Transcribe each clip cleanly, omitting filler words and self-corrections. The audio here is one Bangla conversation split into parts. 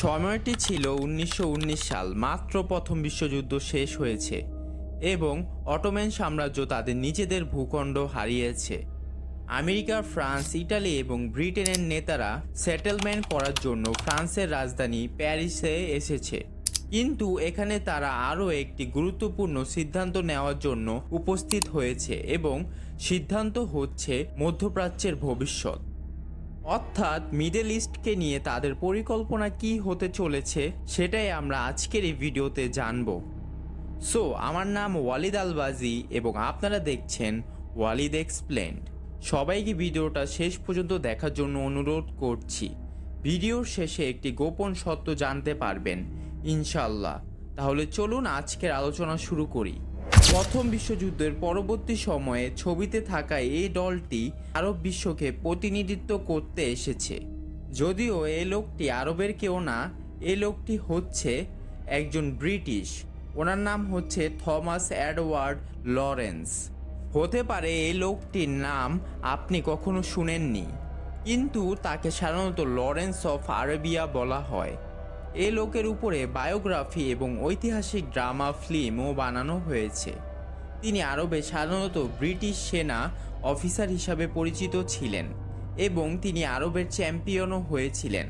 সময়টি ছিল 1919 সাল। মাত্র প্রথম বিশ্বযুদ্ধ শেষ হয়েছে এবং অটোম্যান সাম্রাজ্য তাদের নিজেদের ভূখণ্ড হারিয়েছে। আমেরিকা, ফ্রান্স, ইটালি এবং ব্রিটেনের নেতারা সেটেলমেন্ট করার জন্য ফ্রান্সের রাজধানী প্যারিসে এসেছে। কিন্তু এখানে তারা আরও একটি গুরুত্বপূর্ণ সিদ্ধান্ত নেওয়ার জন্য উপস্থিত হয়েছে এবং সিদ্ধান্ত হচ্ছে মধ্যপ্রাচ্যের ভবিষ্যৎ, অর্থাৎ মিডল ইস্টকে নিয়ে তাদের পরিকল্পনা কি হতে চলেছে সেটাই আমরা আজকের এই ভিডিওতে জানব। সো আমার নাম ওয়ালিদ আলবাজি এবং আপনারা দেখছেন ওয়ালিদ এক্সপ্লেন্ড। সবাইকে ভিডিওটা শেষ পর্যন্ত দেখার জন্য অনুরোধ করছি। ভিডিওর শেষে একটি গোপন সত্য জানতে পারবেন ইনশাল্লাহ। তাহলে চলুন আজকের আলোচনা শুরু করি। প্রথম বিশ্বযুদ্ধের পরবর্তী সময়ে ছবিতে থাকা এই দলটি আরব বিশ্বকে প্রতিনিধিত্ব করতে এসেছে। যদিও এই লোকটি আরবের কেউ না, এই লোকটি হচ্ছে একজন ব্রিটিশ। ওনার নাম হচ্ছে থমাস এডওয়ার্ড লরেন্স। হতে পারে এই লোকটির নাম আপনি কখনো শুনেননি, কিন্তু তাকে সাধারণত লরেন্স অফ আরেবিয়া বলা হয়। এই লোকের উপরে বায়োগ্রাফি এবং ঐতিহাসিক ড্রামা ফিল্মও বানানো হয়েছে। তিনি আরবে সাধারণত ব্রিটিশ সেনা অফিসার হিসাবে পরিচিত ছিলেন এবং তিনি আরবের চ্যাম্পিয়নও হয়েছিলেন,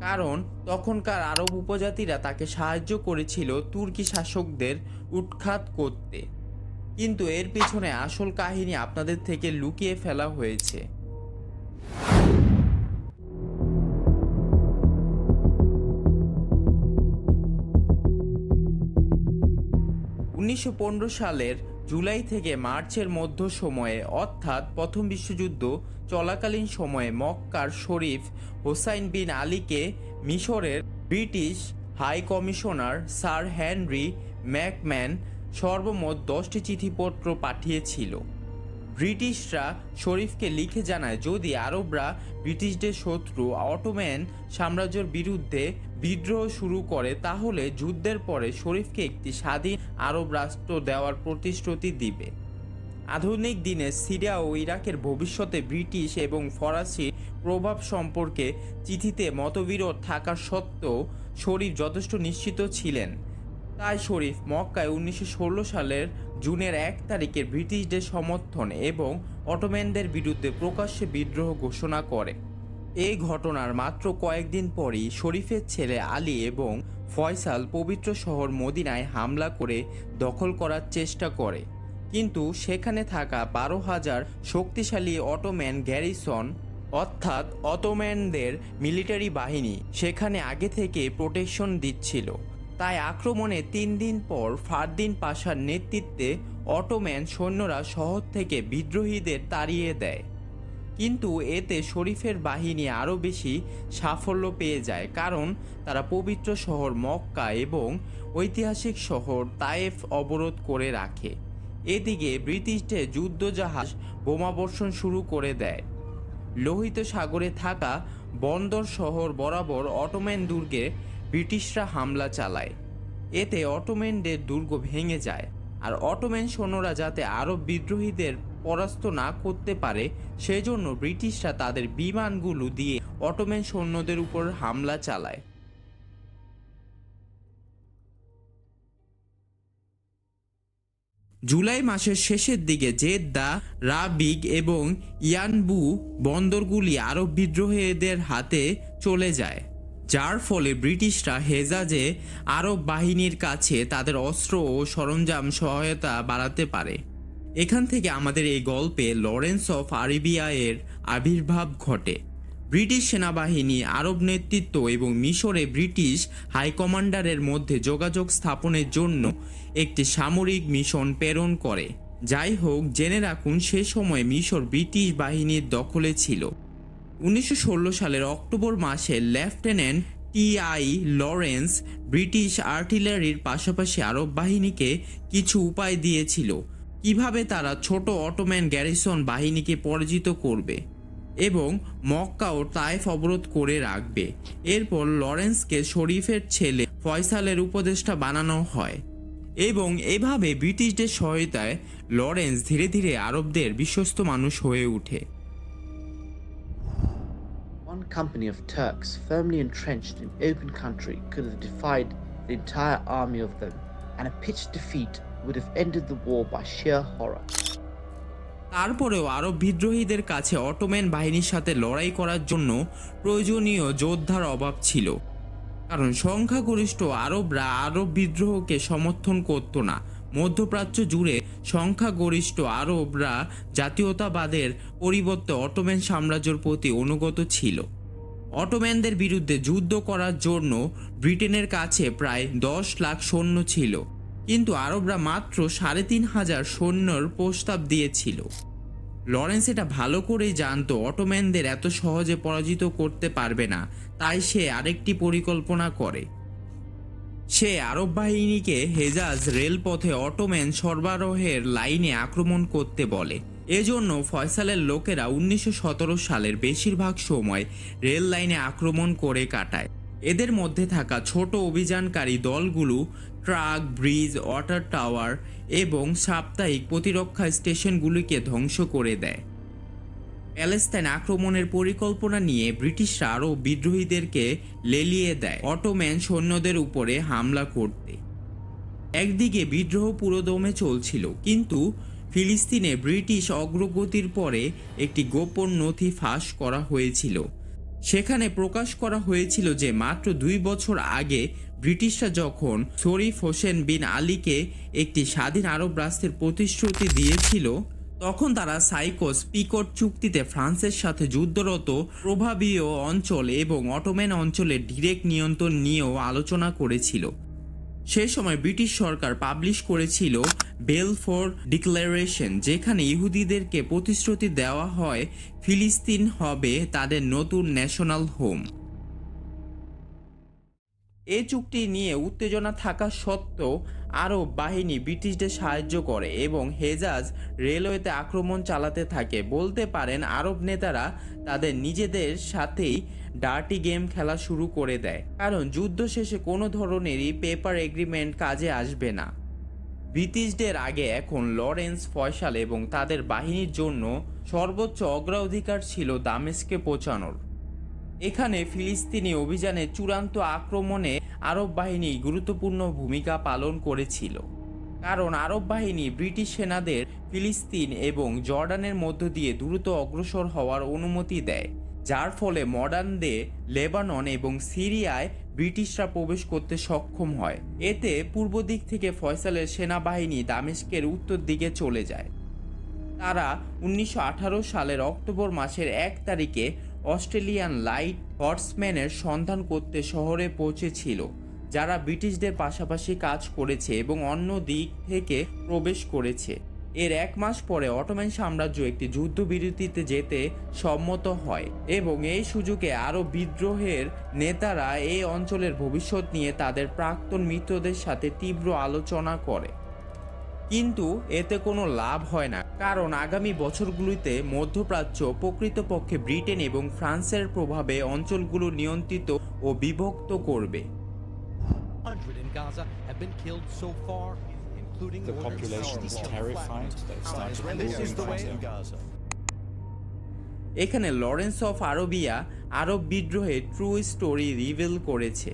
কারণ তখনকার আরব উপজাতিরা তাকে সাহায্য করেছিল তুর্কি শাসকদের উৎখাত করতে। কিন্তু এর পিছনে আসল কাহিনী আপনাদের থেকে লুকিয়ে ফেলা হয়েছে। 1915 সালের জুলাই থেকে মার্চের মধ্য সময়ে, অর্থাৎ প্রথম বিশ্বযুদ্ধ চলাকালীন সময়ে মক্কার শরীফ হোসাইন বিন আলীকে মিশরের British high commissioner sir Henry McMahon সর্বমোট 10টি চিঠিপত্র পাঠিয়েছিল। ব্রিটিশরা শরীফকে লিখে জানায় যদি আরবরা ব্রিটিশদের শত্রু অটোম্যান সাম্রাজ্যের বিরুদ্ধে বিদ্রোহ শুরু করে তাহলে যুদ্ধের পরে শরীফকে একটি স্বাধীন আরব রাষ্ট্র দেওয়ার প্রতিশ্রুতি দিবে। আধুনিক দিনে সিরিয়া ও ইরাকের ভবিষ্যতে ব্রিটিশ এবং ফরাসি প্রভাব সম্পর্কে চিঠিতে মতবিরোধ থাকা সত্ত্বেও শরীফ যথেষ্ট নিশ্চিত ছিলেন। তাই শরীফ মক্কায় 1916 সালের জুনের 1 তারিখে ব্রিটিশদের সমর্থন এবং অটোম্যানদের বিরুদ্ধে প্রকাশ্যে বিদ্রোহ ঘোষণা করে। এই ঘটনার মাত্র কয়েকদিন পরই শরীফের ছেলে আলী এবং ফয়সাল পবিত্র শহর মদিনায় হামলা করে দখল করার চেষ্টা করে, কিন্তু সেখানে থাকা 12,000 শক্তিশালী অটোম্যান গ্যারিসন, অর্থাৎ অটোম্যানদের মিলিটারি বাহিনী সেখানে আগে থেকে প্রোটেকশন দিচ্ছিল। তাই আক্রমণে 3 দিন পর ফারদিন পাশার নেতৃত্বে অটোম্যান সৈন্যরা শহর থেকে বিদ্রোহীদের তাড়িয়ে দেয়। কিন্তু এতে শরীফের বাহিনী আরও বেশি সাফল্য পেয়ে যায়, কারণ তারা পবিত্র শহর মক্কা এবং ঐতিহাসিক শহর তায়েফ অবরোধ করে রাখে। এদিকে ব্রিটিশদের যুদ্ধজাহাজ বোমাবর্ষণ শুরু করে দেয়। লোহিত সাগরে থাকা বন্দর শহর বরাবর অটোম্যান দুর্গে ব্রিটিশরা হামলা চালায়। এতে অটোম্যানদের দুর্গ ভেঙে যায়, আর অটোম্যান সৈন্যরা যাতে আরব বিদ্রোহীদের পরাস্ত না করতে পারে সেজন্য ব্রিটিশরা তাদের বিমানগুলো দিয়ে অটোম্যান সৈন্যদের উপর হামলা চালায়। জুলাই মাসের শেষের দিকে জেদ্দা, রাবিগ এবং ইয়ানবু বন্দরগুলি আরব বিদ্রোহীদের হাতে চলে যায়, যার ফলে ব্রিটিশরা হেজাজে আরব বাহিনীর কাছে তাদের অস্ত্র ও সরঞ্জাম সহায়তা বাড়াতে পারে। এখান থেকে আমাদের এই গল্পে লরেন্স অফ আরেবিয়া এর আবির্ভাব ঘটে। ব্রিটিশ সেনাবাহিনী আরব নেতৃত্ব এবং মিশরে ব্রিটিশ হাইকমান্ডারের মধ্যে যোগাযোগ স্থাপনের জন্য একটি সামরিক মিশন প্রেরণ করে। যাই হোক, জেনে রাখুন সে সময় মিশর ব্রিটিশ বাহিনীর দখলে ছিল। 1916 সালের অক্টোবর মাসে লেফটেন্যান্ট টি.আই. লরেন্স ব্রিটিশ আর্টিলারির পাশাপাশি আরব বাহিনীকে কিছু উপায় দিয়েছিল কিভাবে তারা ছোট অটোম্যান গ্যারিসন বাহিনীকে পরাজিত করবে এবং মক্কা ও তায়েফ অবরোধ করে রাখবে। এরপর লরেন্সকে শরীফের ছেলে ফয়সালের উপদেষ্টা বানানো হয় এবং এভাবে ব্রিটিশদের সহায়তায় লরেন্স ধীরে ধীরে আরবদের বিশ্বস্ত মানুষ হয়ে ওঠে। company of Turks firmly entrenched in open country could have defied the entire army of them, and a pitched defeat would have ended the war by sheer horror. তারপরেও আরব বিদ্রোহীদের কাছে অটোম্যান বাহিনীর সাথে লড়াই করার জন্য প্রয়োজনীয় যোদ্ধার অভাব ছিল, কারণ সংখ্যাগরিষ্ঠ আরবরা আরব বিদ্রোহকে সমর্থন করত না। মধ্যপ্রাচ্য জুড়ে সংখ্যাগরিষ্ঠ আরবরা জাতীয়তাবাদের পরিবর্তে অটোম্যান সাম্রাজ্যের প্রতি অনুগত ছিল। অটোম্যানদের বিরুদ্ধে যুদ্ধ করার জন্য ব্রিটেনের কাছে প্রায় 10 লাখ সৈন্য ছিল, কিন্তু আরবরা মাত্র 3,500 সৈন্যর প্রস্তাব দিয়েছিল। লরেন্স এটা ভালো করেই জানতো অটোম্যানদের এত সহজে পরাজিত করতে পারবে না, তাই সে আরেকটি পরিকল্পনা করে। সে আরব বাহিনীকে হেজাজ রেলপথে অটোম্যান সরবরাহের লাইনে আক্রমণ করতে বলে। এজন্য ফয়সালের লোকেরা 1917 সালের বেশিরভাগ সময় রেল লাইনে আক্রমণ করে কাটায়। এদের মধ্যে থাকা ছোট অভিযানকারী দলগুলো ট্রাক, ব্রিজ, ওয়াটার টাওয়ার এবং সাপ্তাহিক প্রতিরক্ষা স্টেশনগুলিকে ধ্বংস করে দেয়। প্যালেস্তাইন আক্রমণের পরিকল্পনা নিয়ে ব্রিটিশরা আরও বিদ্রোহীদেরকে লেলিয়ে দেয় অটোম্যান সৈন্যদের উপরে হামলা করতে। একদিকে বিদ্রোহ পুরোদমে চলছিল, কিন্তু ফিলিস্তিনে ব্রিটিশ অগ্রগতির পরে একটি গোপন নথি ফাঁস করা হয়েছিল। সেখানে প্রকাশ করা হয়েছিল যে মাত্র 2 বছর আগে ব্রিটিশরা যখন শরীফ হোসেন বিন আলীকে একটি স্বাধীন আরব রাষ্ট্রের প্রতিশ্রুতি দিয়েছিল, তখন তারা সাইকোস পিকট চুক্তিতে ফ্রান্সের সাথে যুদ্ধরত প্রভাবীয় অঞ্চল এবং অটোম্যান অঞ্চলের ডিরেক্ট নিয়ন্ত্রণ নিয়েও আলোচনা করেছিল। সে সময় ব্রিটিশ সরকার পাবলিশ করেছিল বেলফোর ডিক্লারেশন, যেখানে ইহুদিদেরকে প্রতিশ্রুতি দেওয়া হয় ফিলিস্তিন হবে তাদের নতুন ন্যাশনাল হোম। এই চুক্তি নিয়ে উত্তেজনা থাকা সত্ত্বেও আরব বাহিনী ব্রিটিশদের সাহায্য করে এবং হেজাজ রেলওয়েতে আক্রমণ চালাতে থাকে। বলতে পারেন আরব নেতারা তাদের নিজেদের সাথেই ডার্টি গেম খেলা শুরু করে দেয়, কারণ যুদ্ধ শেষে কোনো ধরনেরই পেপার এগ্রিমেন্ট কাজে আসবে না। ব্রিটিশদের আগে এখন লরেন্স, ফয়সাল এবং তাদের বাহিনীর জন্য সর্বোচ্চ অগ্রাধিকার ছিল দামেস্কে পৌঁছানোর। এখানে ফিলিস্তিনি অভিযানের চূড়ান্ত আক্রমণে আরব বাহিনী গুরুত্বপূর্ণ ভূমিকা পালন করেছিল, কারণ আরব বাহিনী ব্রিটিশ সেনাদের ফিলিস্তিন এবং জর্ডানের মধ্য দিয়ে দ্রুত অগ্রসর হওয়ার অনুমতি দেয়, যার ফলে মডার্ন ডে লেবানন এবং সিরিয়ায় ব্রিটিশরা প্রবেশ করতে সক্ষম হয়। এতে পূর্ব দিক থেকে ফয়সালের সেনাবাহিনী দামেস্কের উত্তর দিকে চলে যায়। তারা 1918 সালের অক্টোবর মাসের 1 তারিখে অস্ট্রেলিয়ান লাইট হর্সম্যানের সন্ধান করতে শহরে পৌঁছেছিল, যারা ব্রিটিশদের পাশাপাশি কাজ করেছে এবং অন্য দিক থেকে প্রবেশ করেছে। এর 1 মাস পরে অটোম্যান সাম্রাজ্য একটি যুদ্ধবিরতিতে যেতে সম্মত হয় এবং এই সুযোগে আরব বিদ্রোহের নেতারা এই অঞ্চলের ভবিষ্যৎ নিয়ে তাদের প্রাক্তন মিত্রদের সাথে তীব্র আলোচনা করে। কিন্তু এতে কোনো লাভ হয় না, কারণ আগামী বছরগুলিতে মধ্যপ্রাচ্য প্রকৃতপক্ষে ব্রিটেন এবং ফ্রান্সের প্রভাবে অঞ্চলগুলো নিয়ন্ত্রিত ও বিভক্ত করবে। The population is terrified. They've started moving Gaza. এখানে লরেন্স অফ আরবিয়া আরব বিদ্রোহের ট্রু স্টোরি রিভিল করেছে।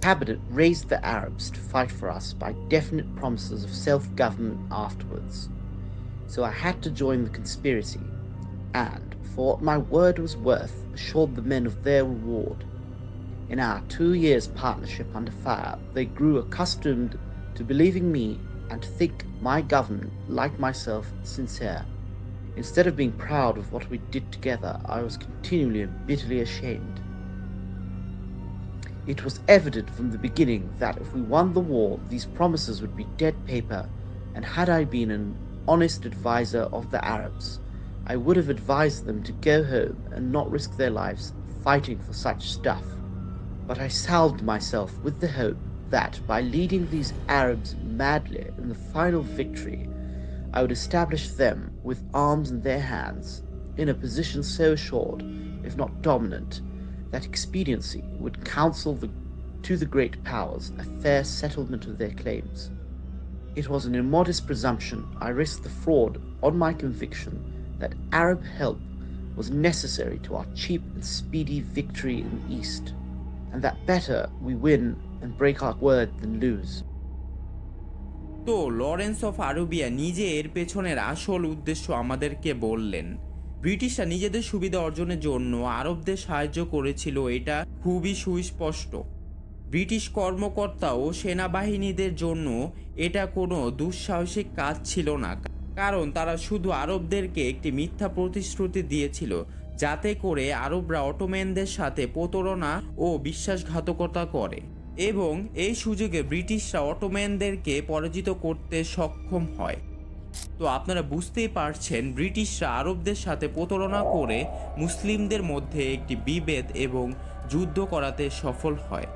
Cabinet raised the Arabs to fight for us by definite promises of self-government afterwards. So I had to join the conspiracy and, for what my word was worth, assured the men of their reward. In our 2 years' partnership under fire, they grew accustomed to believing me and to think my government, like myself, sincere. Instead of being proud of what we did together, I was continually and bitterly ashamed. It was evident from the beginning that if we won the war, these promises would be dead paper, and had I been an honest advisor of the Arabs, I would have advised them to go home and not risk their lives fighting for such stuff. But I salved myself with the hope that by leading these Arabs madly in the final victory, I would establish them with arms in their hands in a position so assured, if not dominant, that expediency would counsel to the great powers a fair settlement of their claims. It was an immodest presumption. I risked the fraud on my conviction that Arab help was necessary to our cheap and speedy victory in the East, and that better we win and break our word than lose. তো লরেন্স অফ আরবিয়া নিজে এর পেছনের আসল উদ্দেশ্য আমাদেরকে বললেন। ব্রিটিশরা নিজেদের সুবিধা অর্জনের জন্য আরবদের সাহায্য করেছিল, এটা খুবই সুস্পষ্ট। ব্রিটিশ কর্মকর্তা ও সেনাবাহিনীদের জন্য এটা কোনো দুঃসাহসিক কাজ ছিল না, কারণ তারা শুধু আরবদেরকে একটি মিথ্যা প্রতিশ্রুতি দিয়েছিল যাতে করে আরবরা অটোম্যানদের সাথে প্রতারণা ও বিশ্বাসঘাতকতা করে, এবং এই সুযোগে ব্রিটিশরা অটোম্যানদেরকে পরাজিত করতে সক্ষম হয়। তো আপনারা বুঝতেই পারছেন, ব্রিটিশরা আরবদের সাথে প্রতারণা করে মুসলিমদের মধ্যে একটি বিভেদ এবং যুদ্ধ করাতে সফল হয়।